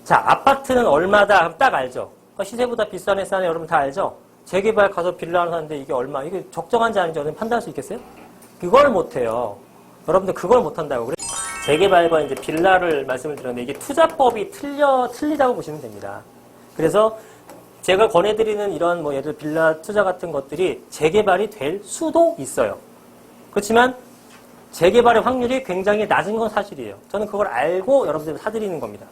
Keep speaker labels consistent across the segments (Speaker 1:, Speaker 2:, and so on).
Speaker 1: 자, 아파트는 얼마다 하면 딱 알죠? 시세보다 비싸네, 싸네, 여러분 다 알죠? 재개발 가서 빌라 하나 사는데 이게 얼마, 이게 적정한지 아닌지 여러분 판단할 수 있겠어요? 그걸 못해요. 여러분들 그걸 못한다고. 재개발과 이제 빌라를 말씀을 드렸는데 이게 투자법이 틀리다고 보시면 됩니다. 그래서 제가 권해드리는 이런 뭐 예를 들어 빌라 투자 같은 것들이 재개발이 될 수도 있어요. 그렇지만 재개발의 확률이 굉장히 낮은 건 사실이에요. 저는 그걸 알고 여러분들 사드리는 겁니다.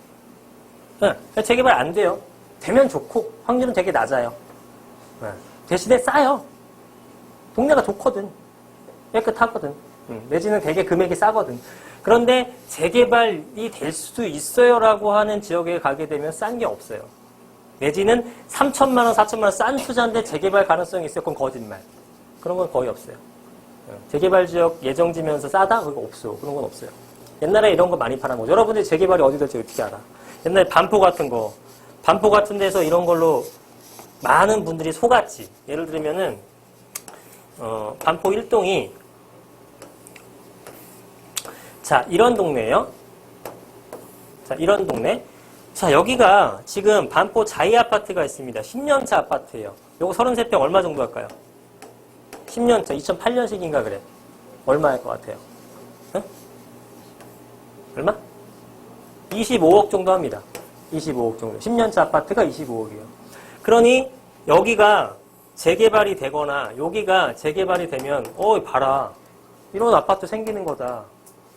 Speaker 1: 네, 재개발 안 돼요. 되면 좋고 확률은 되게 낮아요. 네, 대신에 싸요. 동네가 좋거든. 깨끗하거든. 내지는 되게 금액이 싸거든. 그런데 재개발이 될 수도 있어요라고 하는 지역에 가게 되면 싼 게 없어요. 내지는 3천만 원, 4천만 원 싼 투자인데 재개발 가능성이 있어요. 그건 거짓말. 그런 건 거의 없어요. 재개발 지역 예정지면서 싸다? 그거 없어. 그런 건 없어요. 옛날에 이런 거 많이 팔아먹죠. 여러분들이 재개발이 어디 될지 어떻게 알아? 옛날에 반포 같은 거. 반포 같은 데서 이런 걸로 많은 분들이 속았지. 예를 들면은, 반포 1동이 자, 이런 동네예요. 자, 이런 동네. 자, 여기가 지금 반포 자이 아파트가 있습니다. 10년차 아파트예요. 요거 33평 얼마 정도 할까요? 10년차, 2008년식인가 그래. 얼마 할 것 같아요? 응? 얼마? 25억 정도 합니다. 25억 정도. 10년차 아파트가 25억이에요. 그러니 여기가 재개발이 되거나 여기가 재개발이 되면 봐라. 이런 아파트 생기는 거다.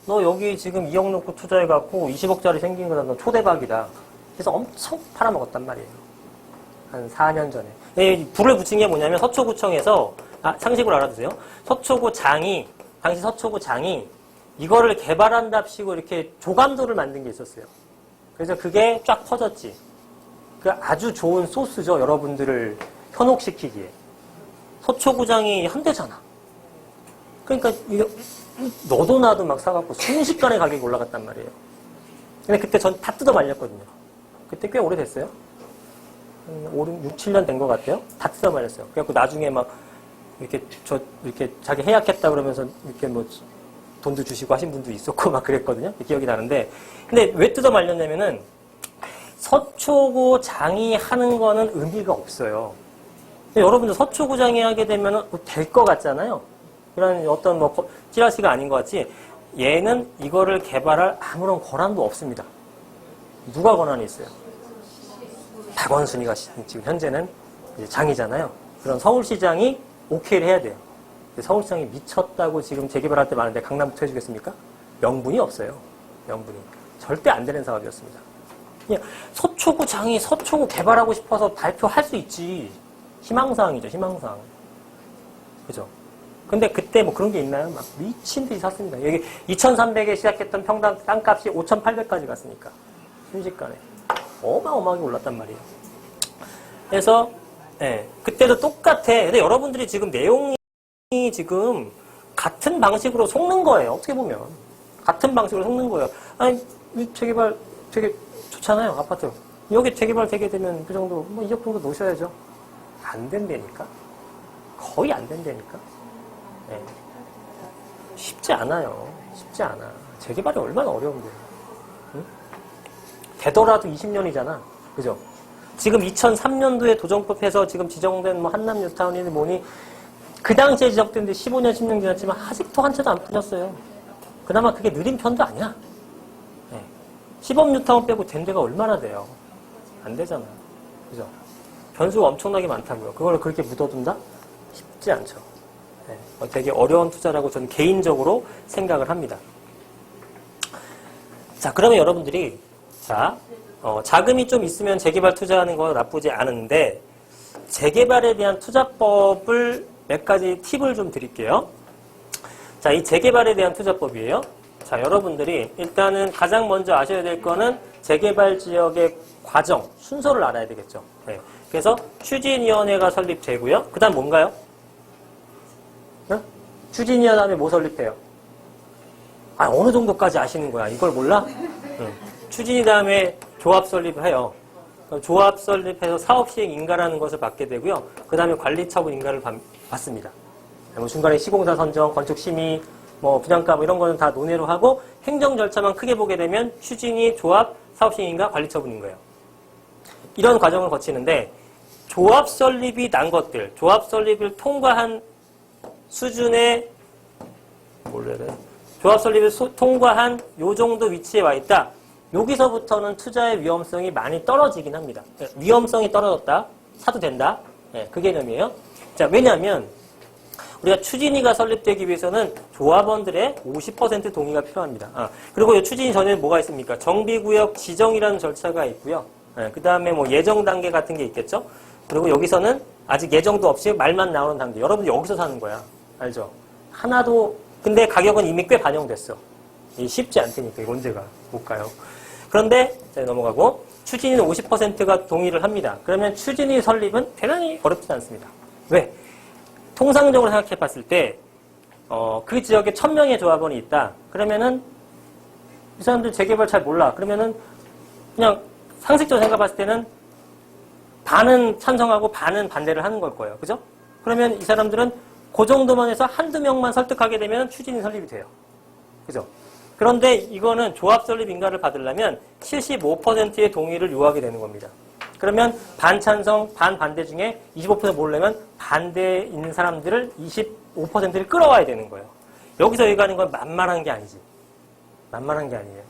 Speaker 1: 너 여기 지금 2억 넣고 투자해갖고 20억짜리 생긴 거다. 너 초대박이다. 그래서 엄청 팔아먹었단 말이에요. 한 4년 전에. 불을 붙인 게 뭐냐면 서초구청에서 상식으로 알아두세요. 당시 서초구 장이 이거를 개발한답시고 이렇게 조감도를 만든 게 있었어요. 그래서 그게 쫙 퍼졌지. 그 아주 좋은 소스죠. 여러분들을 현혹시키기에. 서초구장이 한 대잖아. 그러니까 너도 나도 막 사갖고 순식간에 가격이 올라갔단 말이에요. 근데 그때 전 다 뜯어 말렸거든요. 그때 꽤 오래됐어요. 한 6, 7년 된 것 같아요. 다 뜯어 말렸어요. 그래갖고 나중에 막 이렇게 자기 해약했다 그러면서 이렇게 뭐 돈도 주시고 하신 분도 있었고 막 그랬거든요. 기억이 나는데. 근데 왜 뜯어 말렸냐면은 서초구 장이 하는 거는 의미가 없어요. 여러분들 서초구 장이 하게 되면은 될 것 같잖아요. 그런 어떤 뭐 찌라시가 아닌 것 같지. 얘는 이거를 개발할 아무런 권한도 없습니다. 누가 권한이 있어요? 박원순이가 지금 현재는 이제 장이잖아요. 그런 서울시장이 오케이를 해야 돼요. 서울시장이 미쳤다고 지금 재개발할 때 많은데 강남부터 해주겠습니까? 명분이 없어요. 명분이. 절대 안 되는 사업이었습니다. 그냥 서초구 장이 서초구 개발하고 싶어서 발표할 수 있지. 희망사항이죠. 희망사항. 그죠? 근데 그때 뭐 그런 게 있나요? 막 미친 듯이 샀습니다. 여기 2,300에 시작했던 평당 땅값이 5,800까지 갔으니까. 순식간에. 어마어마하게 올랐단 말이에요. 그래서, 그때도 똑같아. 근데 여러분들이 지금 내용이 지금 같은 방식으로 속는 거예요. 어떻게 보면. 같은 방식으로 속는 거예요. 아니, 재개발 되게 좋잖아요. 아파트. 여기 재개발 되게 되면 그 정도, 뭐 2억 정도 놓으셔야죠. 안 된다니까. 거의 안 된다니까. 쉽지 않아요. 쉽지 않아. 재개발이 얼마나 어려운데요. 응? 되더라도 20년이잖아. 그죠? 지금 2003년도에 도정법에서 지금 지정된 뭐 한남 뉴타운이니 뭐니 그 당시에 지적된 데 15년, 10년 지났지만 아직도 한 채도 안 풀렸어요. 그나마 그게 느린 편도 아니야. 시범 뉴타운 빼고 된 데가 얼마나 돼요? 안 되잖아. 그죠? 변수가 엄청나게 많다고요. 그걸 그렇게 묻어둔다? 쉽지 않죠. 되게 어려운 투자라고 저는 개인적으로 생각을 합니다. 자, 그러면 여러분들이 자금이 좀 있으면 재개발 투자하는 거 나쁘지 않은데 재개발에 대한 투자법을 몇 가지 팁을 좀 드릴게요. 자, 이 재개발에 대한 투자법이에요. 자, 여러분들이 일단은 가장 먼저 아셔야 될 거는 재개발 지역의 과정, 순서를 알아야 되겠죠. 그래서 추진위원회가 설립되고요. 그 다음 뭔가요? 추진위원 다음에 뭐 설립해요? 어느 정도까지 아시는 거야? 이걸 몰라? 추진위 다음에 조합 설립을 해요. 조합 설립해서 사업시행 인가라는 것을 받게 되고요. 그 다음에 관리처분 인가를 받습니다. 뭐 중간에 시공사 선정, 건축심의, 뭐 분양가 뭐 이런 거는 다 논의로 하고 행정 절차만 크게 보게 되면 추진위, 조합, 사업시행 인가, 관리처분인 거예요. 이런 과정을 거치는데 조합 설립이 난 것들, 조합 설립을 통과한 수준의 조합 설립을 통과한 요 정도 위치에 와 있다. 여기서부터는 투자의 위험성이 많이 떨어지긴 합니다. 위험성이 떨어졌다. 사도 된다. 네, 그 개념이에요. 자, 왜냐하면 우리가 추진위가 설립되기 위해서는 조합원들의 50% 동의가 필요합니다. 그리고 이 추진위 전에는 뭐가 있습니까? 정비구역 지정이라는 절차가 있고요. 네, 그 다음에 뭐 예정 단계 같은 게 있겠죠. 그리고 여기서는 아직 예정도 없이 말만 나오는 단계. 여러분 여기서 사는 거야. 알죠? 하나도 근데 가격은 이미 꽤 반영됐어. 쉽지 않다니까 이 문제가 못 가요. 그런데 넘어가고 추진위는 50%가 동의를 합니다. 그러면 추진위 설립은 대단히 어렵지 않습니다. 왜? 통상적으로 생각해 봤을 때 그 지역에 1000명의 조합원이 있다. 그러면은 이 사람들 재개발 잘 몰라. 그러면은 그냥 상식적으로 생각해 봤을 때는 반은 찬성하고 반은 반대를 하는 걸 거예요. 그죠? 그러면 이 사람들은 그 정도만 해서 한두 명만 설득하게 되면 추진위 설립이 돼요. 그죠? 그런데 이거는 조합 설립 인가를 받으려면 75%의 동의를 요하게 되는 겁니다. 그러면 반 찬성, 반 반대 중에 25% 모르려면 반대에 있는 사람들을 25%를 끌어와야 되는 거예요. 여기서 얘기하는 건 만만한 게 아니지. 만만한 게 아니에요.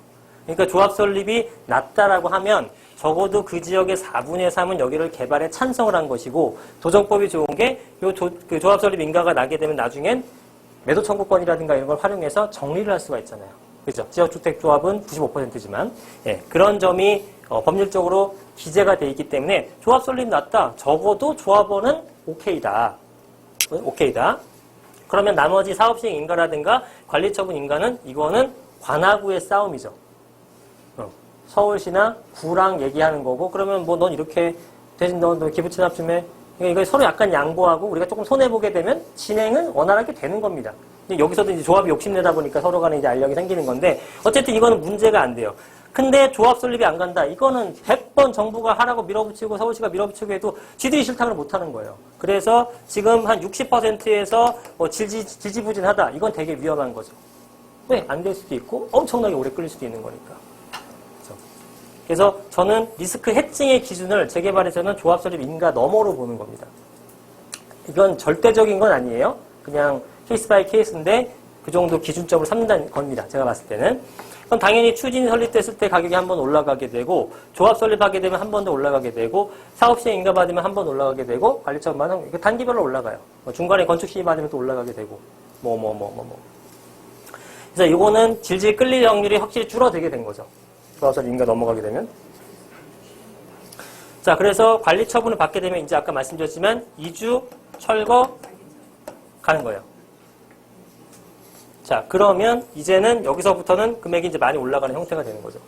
Speaker 1: 그러니까 조합 설립이 낮다라고 하면 적어도 그 지역의 4분의 3은 여기를 개발에 찬성을 한 것이고 도정법이 좋은 게 그 조합 설립 인가가 나게 되면 나중엔 매도 청구권이라든가 이런 걸 활용해서 정리를 할 수가 있잖아요. 그죠? 지역주택조합은 95%지만 그런 점이 법률적으로 기재가 돼 있기 때문에 조합 설립 낮다. 적어도 조합원은 오케이다. 오케이다. 그러면 나머지 사업시행 인가라든가 관리처분 인가는 이거는 관하구의 싸움이죠. 서울시나 구랑 얘기하는 거고 그러면 뭐 넌 이렇게 대신 너 기부 체납 좀 해. 이거 서로 약간 양보하고 우리가 조금 손해보게 되면 진행은 원활하게 되는 겁니다. 여기서도 이제 조합이 욕심내다 보니까 서로 간에 이제 알력이 생기는 건데 어쨌든 이거는 문제가 안 돼요. 근데 조합 설립이 안 간다. 이거는 100번 정부가 하라고 밀어붙이고 서울시가 밀어붙이고 해도 지들이 싫다고 못하는 거예요. 그래서 지금 한 60%에서 지지부진하다. 이건 되게 위험한 거죠. 왜? 안 될 수도 있고 엄청나게 오래 끌릴 수도 있는 거니까. 그래서 저는 리스크 해칭의 기준을 재개발에서는 조합 설립 인가 너머로 보는 겁니다. 이건 절대적인 건 아니에요. 그냥 케이스 바이 케이스인데 그 정도 기준점을 삼는다는 겁니다. 제가 봤을 때는. 그럼 당연히 추진이 설립됐을 때 가격이 한 번 올라가게 되고 조합 설립하게 되면 한 번 더 올라가게 되고 사업시행 인가 받으면 한 번 올라가게 되고 관리처분 단기별로 올라가요. 중간에 건축 시비 받으면 또 올라가게 되고 그래서 이거는 질질 끌릴 확률이 확실히 줄어들게 된 거죠. 조합 설립 인가 넘어가게 되면. 자, 그래서 관리처분을 받게 되면 이제 아까 말씀드렸지만 2주 철거 가는 거예요. 자, 그러면 이제는 여기서부터는 금액이 이제 많이 올라가는 형태가 되는 거죠.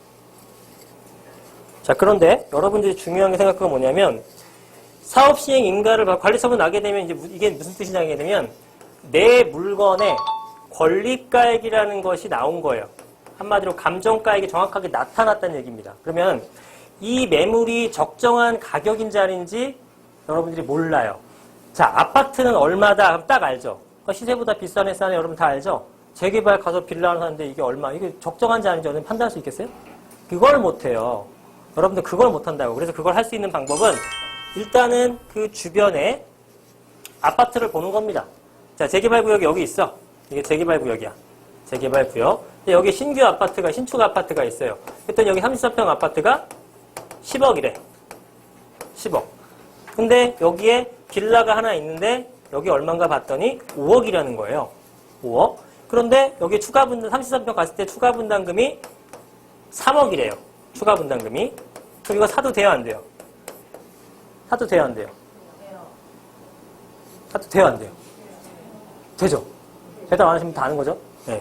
Speaker 1: 자, 그런데 여러분들이 중요한 게 생각하는 건 뭐냐면 사업 시행 인가를 관리처분 나게 되면 이제 이게 무슨 뜻이냐 하게 되면 내 물건에 권리가액이라는 것이 나온 거예요. 한마디로 감정가액이 정확하게 나타났다는 얘기입니다. 그러면 이 매물이 적정한 가격인지 아닌지 여러분들이 몰라요. 자, 아파트는 얼마다? 그럼 딱 알죠. 시세보다 비싸네 싸네 여러분 다 알죠? 재개발 가서 빌라 하나 사는데 이게 얼마? 이게 적정한지 아닌지 여러분 판단할 수 있겠어요? 그걸 못해요. 여러분들 그걸 못한다고. 그래서 그걸 할 수 있는 방법은 일단은 그 주변에 아파트를 보는 겁니다. 자, 재개발구역이 여기 있어. 이게 재개발구역이야. 재개발구역. 여기 신규 아파트가, 신축 아파트가 있어요. 그랬더니 여기 34평 아파트가 10억이래. 10억. 근데 여기에 빌라가 하나 있는데 여기 얼마인가 봤더니 5억이라는 거예요. 5억. 그런데 여기 추가 분담, 33평 갔을 때 추가 분담금이 3억이래요. 추가 분담금이. 그럼 이거 사도 돼요, 안 돼요? 사도 돼요, 안 돼요? 사도 돼요, 안 돼요? 되죠? 대답 안 하시면 다 아는 거죠? 네.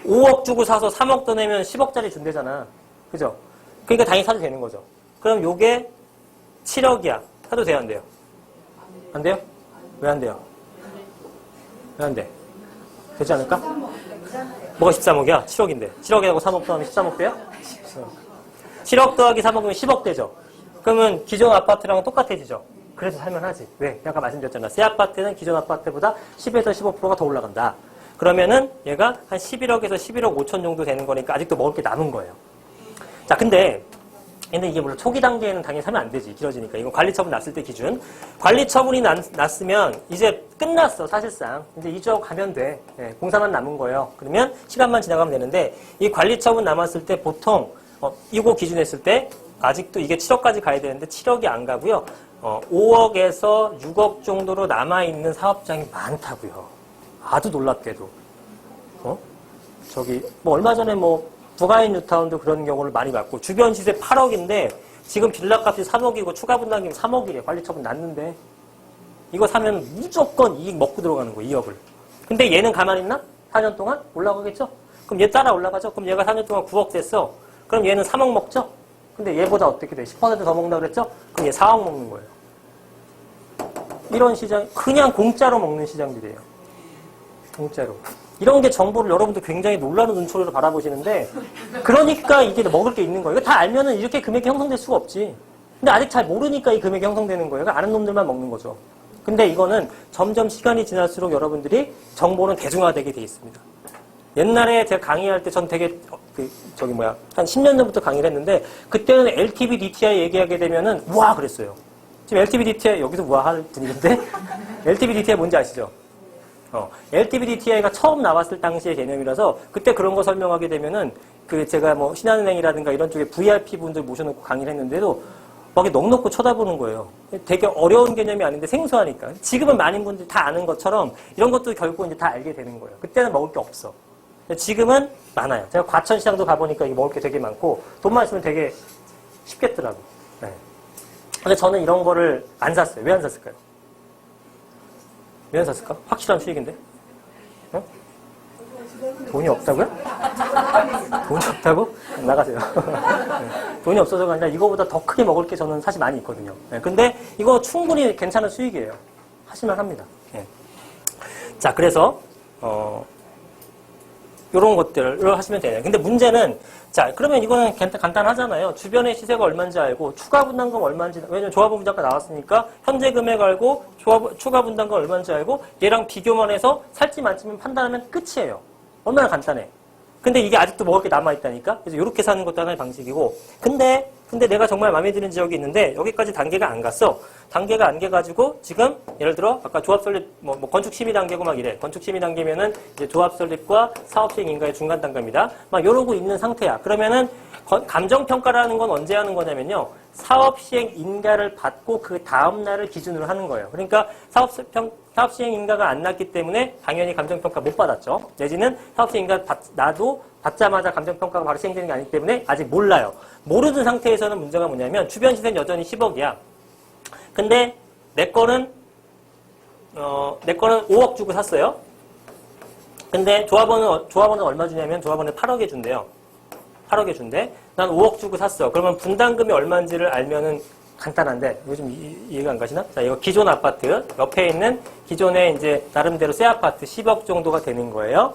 Speaker 1: 5억 주고 사서 3억 더 내면 10억짜리 준대잖아. 그죠? 그러니까 당연히 사도 되는 거죠. 그럼 요게 7억이야. 사도 돼요, 안 돼요? 안 돼요? 왜 안 돼요? 왜 안 돼? 되지 않을까? 뭐가 13억이야? 7억인데. 7억이라고 3억 더하면 13억 돼요? 7억 더하기 3억이면 10억 되죠? 그러면 기존 아파트랑 똑같아지죠? 그래서 살만하지. 왜? 아까 말씀드렸잖아. 새 아파트는 기존 아파트보다 10에서 15%가 더 올라간다. 그러면은 얘가 한 11억에서 11억 5천 정도 되는 거니까 아직도 먹을 게 남은 거예요. 자, 근데 근데 이게 물론 초기 단계에는 당연히 사면 안 되지. 길어지니까. 이건 관리처분 났을 때 기준. 관리처분이 났으면 이제 끝났어, 사실상. 이제 이주하고 가면 돼. 네, 공사만 남은 거예요. 그러면 시간만 지나가면 되는데 이 관리처분 남았을 때 보통 이거 기준했을 때 아직도 이게 7억까지 가야 되는데 7억이 안 가고요. 5억에서 6억 정도로 남아있는 사업장이 많다고요. 아주 놀랍게도. 저기 뭐 얼마 전에 뭐 부가인 뉴타운도 그런 경우를 많이 봤고 주변 시세 8억인데 지금 빌라값이 3억이고 추가 분담금 3억이래. 관리처분 났는데 이거 사면 무조건 이익 먹고 들어가는 거예요. 2억을. 근데 얘는 가만히 있나? 4년 동안 올라가겠죠? 그럼 얘 따라 올라가죠? 그럼 얘가 4년 동안 9억 됐어. 그럼 얘는 3억 먹죠? 근데 얘보다 어떻게 돼? 10%더 먹는다고 그랬죠? 그럼 얘 4억 먹는 거예요. 이런 시장 그냥 공짜로 먹는 시장들이에요. 공짜로. 이런 게 정보를 여러분들 굉장히 놀라는 눈초리로 바라보시는데 그러니까 이게 먹을 게 있는 거예요. 이거 다 알면은 이렇게 금액이 형성될 수가 없지. 근데 아직 잘 모르니까 이 금액이 형성되는 거예요. 그러니까 아는 놈들만 먹는 거죠. 근데 이거는 점점 시간이 지날수록 여러분들이 정보는 대중화되게 돼 있습니다. 옛날에 제가 강의할 때 전 되게 한 10년 전부터 강의를 했는데 그때는 LTV DTI 얘기하게 되면은 우와 그랬어요. 지금 LTV DTI 여기서 우와 할 분위기인데 LTV DTI 뭔지 아시죠? LTV DTI가 처음 나왔을 당시의 개념이라서 그때 그런 거 설명하게 되면은 제가 뭐 신한은행이라든가 이런 쪽에 VIP 분들 모셔놓고 강의를 했는데도 막 넉 놓고 쳐다보는 거예요. 되게 어려운 개념이 아닌데 생소하니까. 지금은 많은 분들이 다 아는 것처럼 이런 것도 결국 이제 다 알게 되는 거예요. 그때는 먹을 게 없어. 지금은 많아요. 제가 과천시장도 가보니까 이게 먹을 게 되게 많고 돈만 있으면 되게 쉽겠더라고. 네. 근데 저는 이런 거를 안 샀어요. 왜 안 샀을까요? 왜 안 샀을까? 확실한 수익인데? 어? 돈이 없다고요? 돈이 없다고? 나가세요. 네. 돈이 없어서가 아니라 이거보다 더 크게 먹을 게 저는 사실 많이 있거든요. 네. 근데 이거 충분히 괜찮은 수익이에요. 하실만 합니다. 네. 자, 그래서 이런 것들을 하시면 되네요. 근데 문제는 자 그러면 이거는 간단하잖아요. 주변의 시세가 얼마인지 알고 추가 분담금 얼마인지 왜냐면 조합원 분담가 나왔으니까 현재 금액 알고 추가 분담금 얼마인지 알고 얘랑 비교만 해서 살지 말지만 판단하면 끝이에요. 얼마나 간단해. 근데 이게 아직도 먹을 게 남아있다니까. 그래서 이렇게 사는 것도 하나의 방식이고 근데 내가 정말 마음에 드는 지역이 있는데 여기까지 단계가 안 갔어. 단계가 안 가가지고 지금 예를 들어 아까 조합 설립 뭐 건축 심의 단계고 막 이래. 건축 심의 단계면은 이제 조합 설립과 사업 시행 인가의 중간 단계입니다. 막 이러고 있는 상태야. 그러면은 감정 평가라는 건 언제 하는 거냐면요. 사업 시행 인가를 받고 그 다음 날을 기준으로 하는 거예요. 그러니까 사업 시행 인가가 안 났기 때문에 당연히 감정 평가 못 받았죠. 내지는 사업 시행 인가 나도 받자마자 감정 평가가 바로 시행되는 게 아니기 때문에 아직 몰라요. 모르는 상태에서는 문제가 뭐냐면 주변 시세는 여전히 10억이야. 근데 내 거는 5억 주고 샀어요. 근데 조합원은 얼마 주냐면 조합원은 8억에 준대요. 8억에 준대. 난 5억 주고 샀어. 그러면 분담금이 얼마인지를 알면은 간단한데 요즘 이해가 안 가시나? 자, 이거 기존 아파트 옆에 있는 기존의 이제 나름대로 새 아파트 10억 정도가 되는 거예요.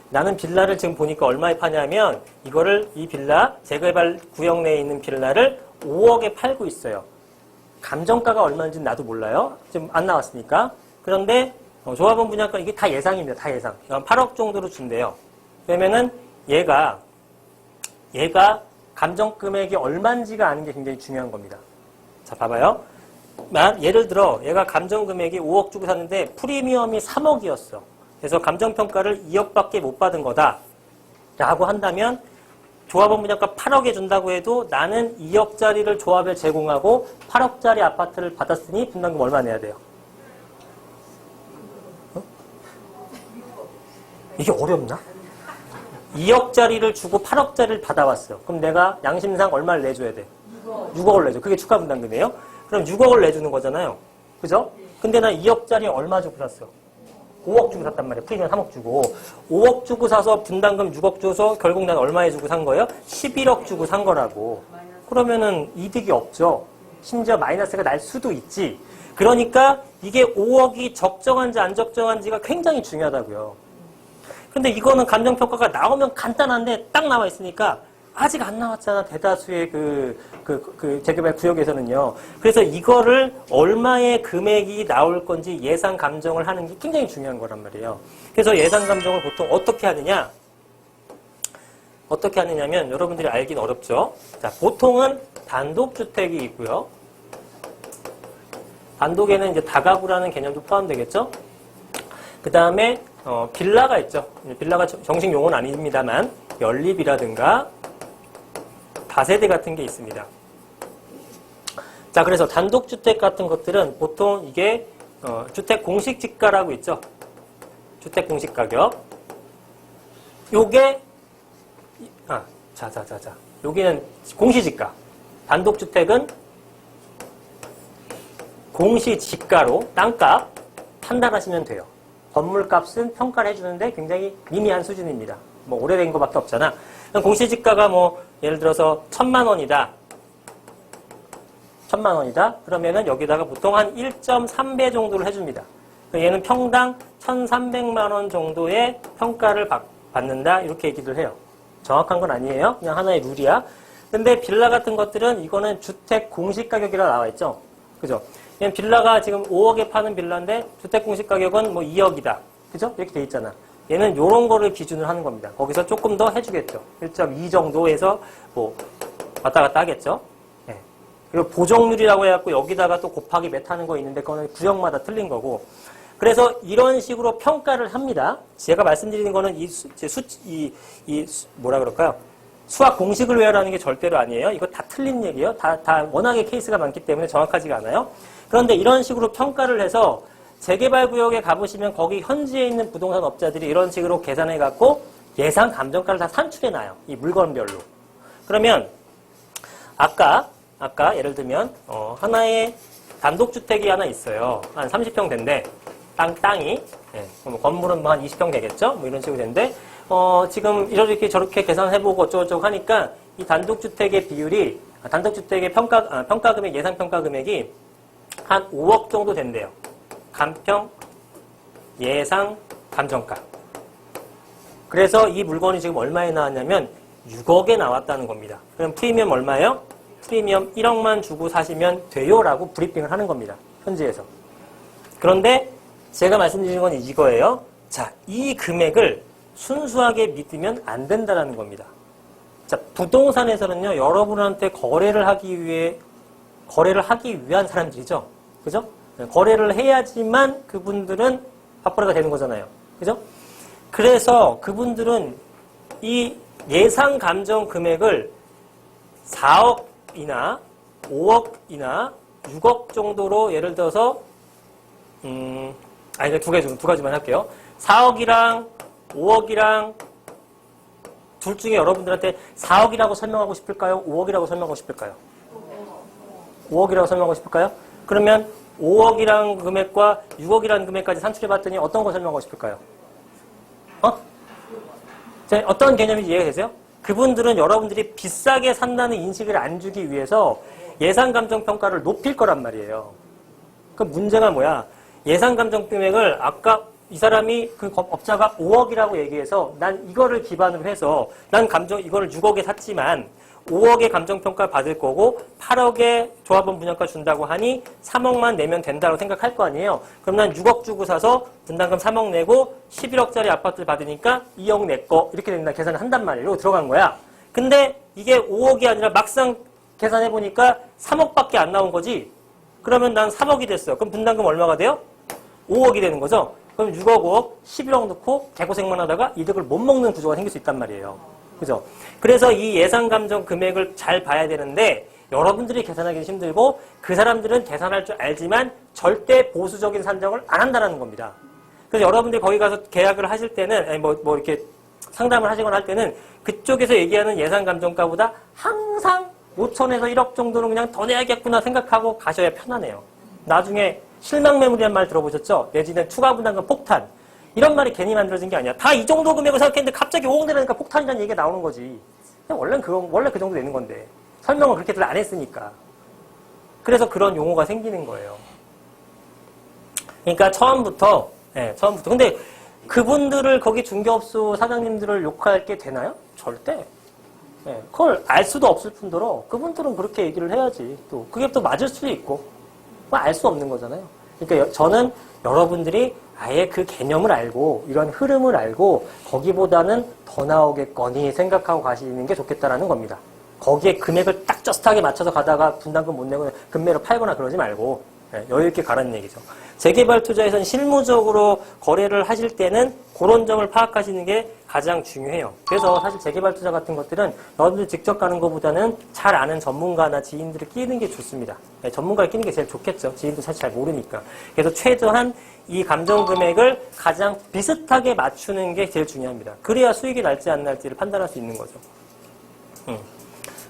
Speaker 1: 나는 빌라를 지금 보니까 얼마에 파냐면 이 빌라 재개발 구역 내에 있는 빌라를 5억에 팔고 있어요. 감정가가 얼마인지는 나도 몰라요. 지금 안 나왔으니까. 그런데 조합원 분양가 이게 다 예상입니다. 다 예상. 8억 정도로 준대요. 그러면은 얘가 감정 금액이 얼마인지가 아는 게 굉장히 중요한 겁니다. 자, 봐봐요. 예를 들어 얘가 감정 금액이 5억 주고 샀는데 프리미엄이 3억이었어. 그래서 감정평가를 2억밖에 못 받은 거다. 라고 한다면 조합원 분양가 8억에 준다고 해도 나는 2억짜리를 조합에 제공하고 8억짜리 아파트를 받았으니 분담금 얼마 내야 돼요? 이게 어렵나? 2억짜리를 주고 8억짜리를 받아왔어요. 그럼 내가 양심상 얼마를 내줘야 돼? 6억을 내줘. 그게 추가 분담금이에요? 그럼 6억을 내주는 거잖아요. 그죠? 근데 나 2억짜리 얼마 주고 샀어? 5억 주고 샀단 말이에요. 프리미엄 3억 주고. 5억 주고 사서 분담금 6억 줘서 결국 난 얼마에 주고 산 거예요? 11억 주고 산 거라고. 그러면은 이득이 없죠. 심지어 마이너스가 날 수도 있지. 그러니까 이게 5억이 적정한지 안 적정한지가 굉장히 중요하다고요. 근데 이거는 감정평가가 나오면 간단한데 딱 나와 있으니까 아직 안 나왔잖아. 대다수의 재개발 구역에서는요. 그래서 이거를 얼마의 금액이 나올 건지 예상 감정을 하는 게 굉장히 중요한 거란 말이에요. 그래서 예상 감정을 보통 어떻게 하느냐면 여러분들이 알긴 어렵죠. 자, 보통은 단독주택이 있고요. 단독에는 이제 다가구라는 개념도 포함되겠죠. 그 다음에 빌라가 있죠. 빌라가 정식 용어는 아닙니다만 연립이라든가 다세대 같은 게 있습니다. 자, 그래서 단독주택 같은 것들은 보통 이게 주택 공시지가라고 있죠. 주택 공시가격. 요게 여기는 공시지가. 단독주택은 공시지가로 땅값 판단하시면 돼요. 건물값은 평가를 해주는데 굉장히 미미한 수준입니다. 뭐 오래된 거밖에 없잖아. 공시지가가 뭐 예를 들어서 1,000만 원이다. 1,000만 원이다. 그러면은 여기다가 보통 한 1.3배 정도를 해줍니다. 얘는 평당 1,300만 원 정도의 평가를 받는다. 이렇게 얘기를 해요. 정확한 건 아니에요. 그냥 하나의 룰이야. 근데 빌라 같은 것들은 이거는 주택 공시가격이라 나와 있죠. 그죠? 얘는 빌라가 지금 5억에 파는 빌라인데 주택 공시가격은 뭐 2억이다. 그죠? 이렇게 돼 있잖아. 얘는 요런 거를 기준으로 하는 겁니다. 거기서 조금 더 해주겠죠. 1.2 정도에서 뭐 왔다 갔다 하겠죠. 네. 그리고 보정률이라고 해갖고 여기다가 또 곱하기 몇 하는 거 있는데 그거는 구역마다 틀린 거고. 그래서 이런 식으로 평가를 합니다. 제가 말씀드리는 거는 뭐라 그럴까요? 수학 공식을 외우라는 게 절대로 아니에요. 이거 다 틀린 얘기예요. 다 워낙에 케이스가 많기 때문에 정확하지가 않아요. 그런데 이런 식으로 평가를 해서 재개발 구역에 가보시면 거기 현지에 있는 부동산 업자들이 이런 식으로 계산해 갖고 예상 감정가를 다 산출해 놔요. 이 물건별로. 그러면 아까 예를 들면 하나의 단독주택이 하나 있어요. 한 30평 된대. 땅이. 건물은 뭐 한 20평 되겠죠? 뭐 이런 식으로 되는데 지금 이렇게 저렇게 계산해보고 어쩌고저쩌고 하니까 이 단독주택의 비율이 단독주택의 평가금액 예상 평가금액이 한 5억 정도 된대요. 간평 예상 감정가. 그래서 이 물건이 지금 얼마에 나왔냐면 6억에 나왔다는 겁니다. 그럼 프리미엄 얼마예요? 프리미엄 1억만 주고 사시면 돼요 라고 브리핑을 하는 겁니다. 현지에서. 그런데 제가 말씀드리는 건 이거예요. 자, 이 금액을 순수하게 믿으면 안 된다는 겁니다. 자, 부동산에서는요, 여러분한테 거래를 하기 위한 사람들이죠. 그죠? 거래를 해야지만 그분들은 화벌이가 되는 거잖아요. 그죠? 그래서 그분들은 이 예상 감정 금액을 4억이나 5억이나 6억 정도로 예를 들어서 두 가지만 할게요. 4억이랑 5억이랑 둘 중에 여러분들한테 4억이라고 설명하고 싶을까요? 5억이라고 설명하고 싶을까요? 5억이라고 설명하고 싶을까요? 그러면 5억이라는 금액과 6억이라는 금액까지 산출해봤더니 어떤 거 설명하고 싶을까요? 어떤 개념인지 이해가 되세요? 그분들은 여러분들이 비싸게 산다는 인식을 안 주기 위해서 예상감정평가를 높일 거란 말이에요. 그 문제가 뭐야? 예상감정 금액을 아까 이 사람이 그 업자가 5억이라고 얘기해서 난 이거를 기반으로 해서 난 이거를 6억에 샀지만 5억의 감정평가 받을 거고 8억의 조합원 분양가 준다고 하니 3억만 내면 된다고 생각할 거 아니에요. 그럼 난 6억 주고 사서 분담금 3억 내고 11억짜리 아파트를 받으니까 2억 내 거 이렇게 된다 계산을 한단 말이에요. 들어간 거야. 근데 이게 5억이 아니라 막상 계산해보니까 3억밖에 안 나온 거지. 그러면 난 3억이 됐어. 그럼 분담금 얼마가 돼요? 5억이 되는 거죠. 그럼 6억, 5억, 11억 넣고 개고생만 하다가 이득을 못 먹는 구조가 생길 수 있단 말이에요. 그죠? 그래서 이 예상감정 금액을 잘 봐야 되는데 여러분들이 계산하기 힘들고 그 사람들은 계산할 줄 알지만 절대 보수적인 산정을 안 한다는 겁니다. 그래서 여러분들이 거기 가서 계약을 하실 때는 뭐 이렇게 상담을 하시거나 할 때는 그쪽에서 얘기하는 예상감정가보다 항상 5천에서 1억 정도는 그냥 더 내야겠구나 생각하고 가셔야 편하네요. 나중에 실망매물이라는 말 들어보셨죠? 내지는 추가분담금 폭탄. 이런 말이 괜히 만들어진 게 아니야. 다 이 정도 금액을 생각했는데 갑자기 5억 내라니까 폭탄이라는 얘기가 나오는 거지. 원래 그 정도 되는 건데. 설명을 그렇게들 안 했으니까. 그래서 그런 용어가 생기는 거예요. 그러니까 처음부터. 근데 그분들을 거기 중개업소 사장님들을 욕할 게 되나요? 절대. 그걸 알 수도 없을 뿐더러 그분들은 그렇게 얘기를 해야지. 또 그게 또 맞을 수도 있고. 알 수 없는 거잖아요. 그러니까 저는 여러분들이 아예 그 개념을 알고 이런 흐름을 알고 거기보다는 더 나오겠거니 생각하고 가시는 게 좋겠다라는 겁니다. 거기에 금액을 딱 저스트하게 맞춰서 가다가 분담금 못 내고 금매로 팔거나 그러지 말고 여유 있게 가라는 얘기죠. 재개발 투자에서는 실무적으로 거래를 하실 때는 그런 점을 파악하시는 게 가장 중요해요. 그래서 사실 재개발 투자 같은 것들은 여러분들 직접 가는 것보다는 잘 아는 전문가나 지인들을 끼는 게 좋습니다. 전문가를 끼는 게 제일 좋겠죠. 지인도 사실 잘 모르니까. 그래서 최소한 이 감정 금액을 가장 비슷하게 맞추는 게 제일 중요합니다. 그래야 수익이 날지 안 날지를 판단할 수 있는 거죠.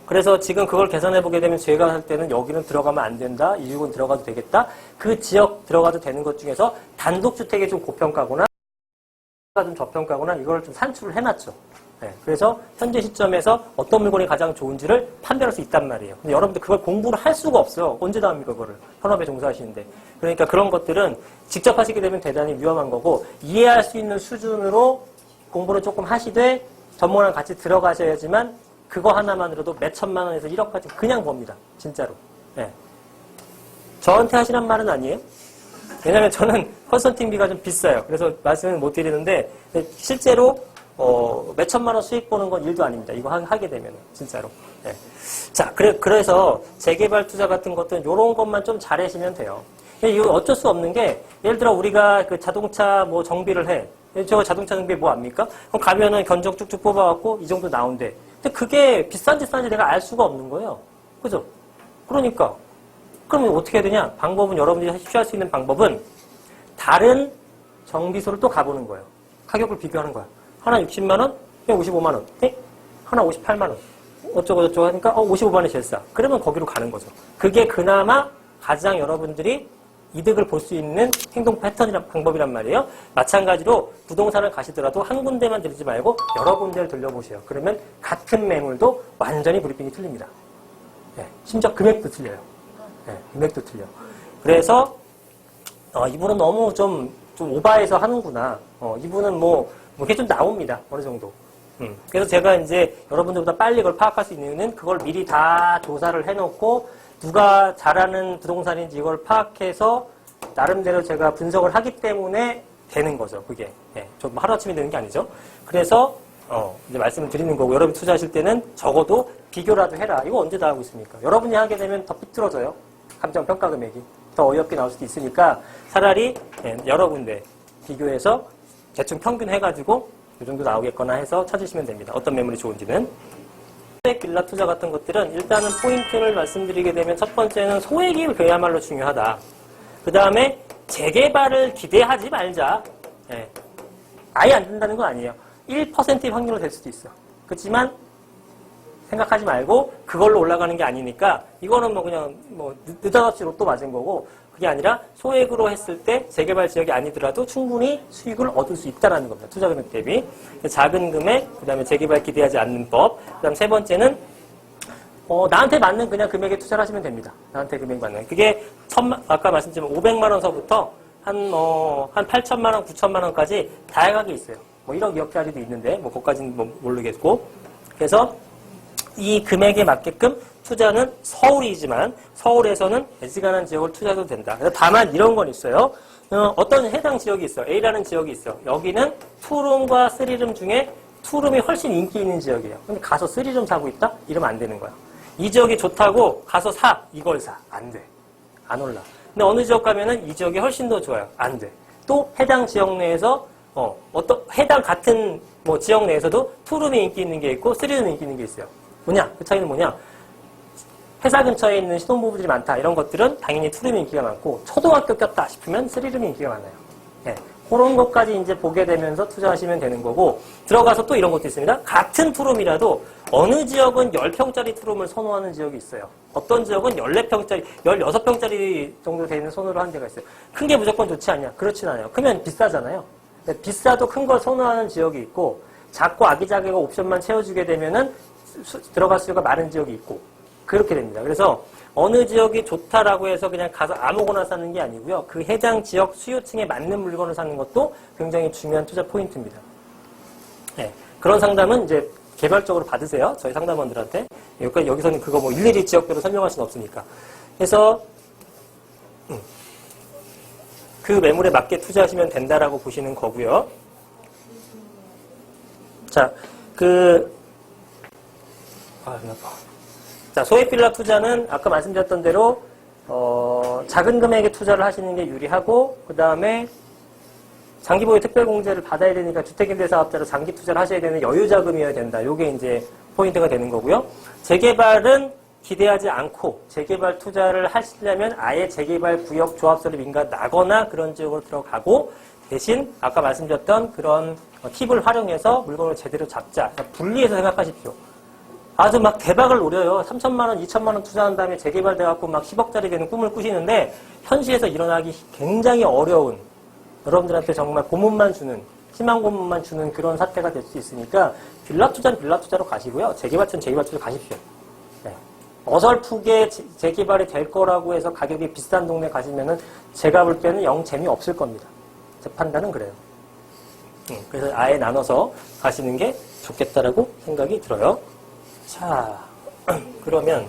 Speaker 1: 그래서 지금 그걸 계산해보게 되면 제가 할 때는 여기는 들어가면 안 된다, 이 지역은 들어가도 되겠다, 그 지역 들어가도 되는 것 중에서 단독주택이 좀 고평가거나 좀 저평가거나 이걸 좀 산출을 해놨죠. 그래서 현재 시점에서 어떤 물건이 가장 좋은지를 판별할 수 있단 말이에요. 근데 여러분들 그걸 공부를 할 수가 없어요. 언제 다 합니까, 그거를. 현업에 종사하시는데. 그러니까 그런 것들은 직접 하시게 되면 대단히 위험한 거고, 이해할 수 있는 수준으로 공부를 조금 하시되 전문가랑 같이 들어가셔야지만 그거 하나만으로도 몇 천만 원에서 1억까지 그냥 봅니다. 진짜로. 저한테 하시란 말은 아니에요. 왜냐면 저는 컨설팅비가 좀 비싸요. 그래서 말씀을 못 드리는데 실제로 몇 천만 원 수익 보는 건 일도 아닙니다. 이거 하게 되면 진짜로. 자, 그래서 재개발 투자 같은 것들은 이런 것만 좀 잘하시면 돼요. 이거 어쩔 수 없는 게 예를 들어 우리가 그 자동차 뭐 정비를 해. 저 자동차 정비 뭐 압니까? 그럼 가면은 견적 쭉쭉 뽑아갖고 이 정도 나온대. 근데 그게 비싼지 싼지 내가 알 수가 없는 거예요. 그죠? 그러니까. 그러면 어떻게 해야 되냐? 방법은 여러분들이 취할 수 있는 방법은 다른 정비소를 또 가보는 거예요. 가격을 비교하는 거야. 하나 60만 원, 55만 원. 하나 58만 원. 어쩌고 하니까 55만 원이 제일 싸. 그러면 거기로 가는 거죠. 그게 그나마 가장 여러분들이 이득을 볼 수 있는 행동 패턴이란 방법이란 말이에요. 마찬가지로 부동산을 가시더라도 한 군데만 들지 말고 여러 군데를 들려보세요. 그러면 같은 매물도 완전히 브리핑이 틀립니다. 심지어 금액도 틀려요. 금액도 틀려. 그래서 이분은 너무 좀 오바해서 하는구나. 이분은 이게 좀 나옵니다. 어느 정도. 그래서 제가 이제 여러분들보다 빨리 그걸 파악할 수 있는 이유는 그걸 미리 다 조사를 해놓고 누가 잘하는 부동산인지 이걸 파악해서 나름대로 제가 분석을 하기 때문에 되는 거죠. 그게. 좀 하루아침에 되는 게 아니죠. 그래서 이제 말씀을 드리는 거고 여러분 투자하실 때는 적어도 비교라도 해라. 이거 언제 다 하고 있습니까? 여러분이 하게 되면 더 삐뚤어져요. 감정평가 금액이. 더 어이없게 나올 수도 있으니까 차라리 여러 군데 비교해서 대충 평균 해가지고 이 정도 나오겠거나 해서 찾으시면 됩니다. 어떤 매물이 좋은지는. 소액 빌라 투자 같은 것들은 일단은 포인트를 말씀드리게 되면 첫 번째는 소액이 그야말로 중요하다. 그 다음에 재개발을 기대하지 말자. 아예 안 된다는 건 아니에요. 1%의 확률로 될 수도 있어. 그렇지만 생각하지 말고 그걸로 올라가는 게 아니니까 이거는 그냥 느닷없이 로또 맞은 거고 그게 아니라 소액으로 했을 때 재개발 지역이 아니더라도 충분히 수익을 얻을 수 있다는 겁니다. 투자 금액 대비. 작은 금액, 그 다음에 재개발 기대하지 않는 법. 그 다음 세 번째는 나한테 맞는 그냥 금액에 투자를 하시면 됩니다. 나한테 금액 맞는. 그게 아까 말씀드린 500만 원서부터 한 8천만 원, 9천만 원까지 다양하게 있어요. 1억, 2억짜리도 있는데 그것까지는 모르겠고. 그래서 이 금액에 맞게끔 투자는 서울이지만 서울에서는 애지간한 지역을 투자해도 된다. 그래서 다만 이런 건 있어요. 어떤 해당 지역이 있어요. A라는 지역이 있어요. 여기는 투룸과 쓰리룸 중에 투룸이 훨씬 인기 있는 지역이에요. 근데 가서 쓰리룸 사고 있다? 이러면 안 되는 거야. 이 지역이 좋다고 가서 사. 이걸 사. 안 돼. 안 올라. 근데 어느 지역 가면은 이 지역이 훨씬 더 좋아요. 안 돼. 또 해당 지역 내에서 해당 같은 지역 내에서도 투룸이 인기 있는 게 있고 쓰리룸이 인기 있는 게 있어요. 그 차이는 뭐냐? 회사 근처에 있는 신혼부부들이 많다. 이런 것들은 당연히 투룸이 인기가 많고 초등학교 꼈다 싶으면 쓰리룸이 인기가 많아요. 그런 것까지 이제 보게 되면서 투자하시면 되는 거고 들어가서 또 이런 것도 있습니다. 같은 투룸이라도 어느 지역은 10평짜리 투룸을 선호하는 지역이 있어요. 어떤 지역은 14평짜리, 16평짜리 정도 되는 선호를 하는 데가 있어요. 큰 게 무조건 좋지 않냐? 그렇진 않아요. 크면 비싸잖아요. 비싸도 큰 걸 선호하는 지역이 있고 작고 아기자기가 옵션만 채워주게 되면은 들어갈 수가 많은 지역이 있고 그렇게 됩니다. 그래서 어느 지역이 좋다라고 해서 그냥 가서 아무거나 사는 게 아니고요. 그 해당 지역 수요층에 맞는 물건을 사는 것도 굉장히 중요한 투자 포인트입니다. 그런 상담은 이제 개별적으로 받으세요. 저희 상담원들한테. 여기서는 그거 일일이 지역별로 설명할 수는 없으니까. 그래서 그 매물에 맞게 투자하시면 된다라고 보시는 거고요. 자, 배 아파. 자, 소액 빌라 투자는 아까 말씀드렸던 대로 작은 금액의 투자를 하시는 게 유리하고, 그 다음에 장기보유 특별공제를 받아야 되니까 주택임대사업자로 장기 투자를 하셔야 되는 여유자금이어야 된다. 요게 이제 포인트가 되는 거고요. 재개발은 기대하지 않고 재개발 투자를 하시려면 아예 재개발 구역 조합설립 인가 나거나 그런 지역으로 들어가고, 대신 아까 말씀드렸던 그런 팁을 활용해서 물건을 제대로 잡자. 분리해서 생각하십시오. 아주 막 대박을 노려요. 3천만 원, 2천만 원 투자한 다음에 재개발 돼갖고 막 10억짜리 되는 꿈을 꾸시는데 현실에서 일어나기 굉장히 어려운, 여러분들한테 정말 고문만 주는, 희망 고문만 주는 그런 사태가 될 수 있으니까 빌라 투자는 빌라 투자로 가시고요. 재개발은 재개발 투자로 가십시오. 네. 어설프게 재개발이 될 거라고 해서 가격이 비싼 동네 가시면은 제가 볼 때는 영 재미없을 겁니다. 제 판단은 그래요. 그래서 아예 나눠서 가시는 게 좋겠다라고 생각이 들어요. 자, 그러면